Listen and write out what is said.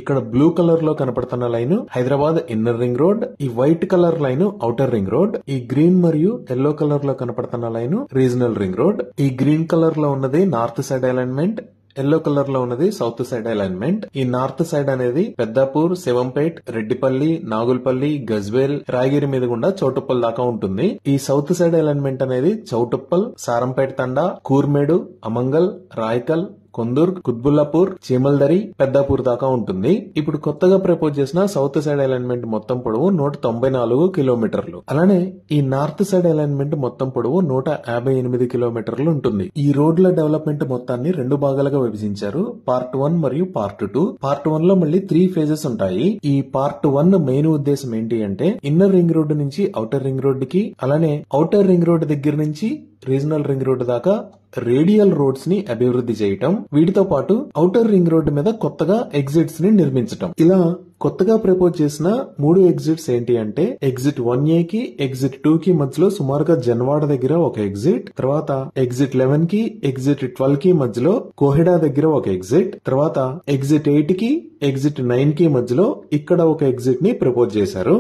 ఇక్కడ blue colour లో కనపడుతున్న line Hyderabad inner ring road, ఈ white colour line outer ring road, ఈ గ్రీన్ మరియు ఎల్లో కలర్ లో కనపడుతున్న లైన్ రీజనల్ రింగ్ రోడ్. ఈ గ్రీన్ కలర్ లో ఉన్నది north side alignment, yellow colour లో ఉన్నది సౌత్ సైడ్ అలైన్మెంట్. ఈ నార్త్ సైడ్ అనేది పెద్దాపూర్, శివంపేట్, రెడ్డిపల్లి, నాగుల్పల్లి, గజ్వేల్, రాయగిరి మీద గుండా చౌటుప్పల్ దాకా ఉంటుంది. ఈ సౌత్ సైడ్ అలైన్మెంట్ అనేది చౌటుప్పల్, సారంపేట్ తండా, కూర్మేడు, అమంగల్, రాయకల్, కొందుర్గ్, కుత్బుల్లాపూర్, చీమల్దరి, పెద్దాపూర్ దాకా ఉంటుంది. ఇప్పుడు కొత్తగా ప్రపోజ్ చేసిన సౌత్ సైడ్ అలైన్మెంట్ మొత్తం పొడవు 194 కిలోమీటర్లు. అలానే ఈ నార్త్ సైడ్ అలైన్మెంట్ మొత్తం పొడవు 158 కిలోమీటర్లు ఉంటుంది. ఈ రోడ్ల డెవలప్మెంట్ మొత్తాన్ని 2 భాగాలుగా విభజించారు, పార్ట్ 1 మరియు పార్ట్ 2. పార్ట్ 1 లో మళ్ళీ 3 ఫేజెస్ ఉంటాయి. ఈ పార్ట్ 1 మెయిన్ ఉద్దేశం ఏంటి అంటే ఇన్నర్ రింగ్ రోడ్ నుంచి ఔటర్ రింగ్ రోడ్ కి, అలానే ఔటర్ రింగ్ రోడ్ దగ్గర నుంచి రీజనల్ రింగ్ రోడ్ దాకా రేడియల్ రోడ్స్ ని అభివృద్ధి చేయటం, వీటితో పాటు ఔటర్ రింగ్ రోడ్ మీద కొత్తగా ఎగ్జిట్స్ ని నిర్మించటం. ఇలా కొత్తగా ప్రపోజ్ చేసిన 3 ఎగ్జిట్స్ ఏంటి అంటే ఎగ్జిట్ 1A కి ఎగ్జిట్ 2 కి మధ్యలో సుమారుగా జన్వాడ దగ్గర ఒక ఎగ్జిట్, తర్వాత ఎగ్జిట్ 11 కి ఎగ్జిట్ 12 కి మధ్యలో కోహెడా దగ్గర ఒక ఎగ్జిట్, తర్వాత ఎగ్జిట్ 8 కి ఎగ్జిట్ 9 కి మధ్యలో ఇక్కడ ఒక ఎగ్జిట్ ని ప్రపోజ్ చేశారు.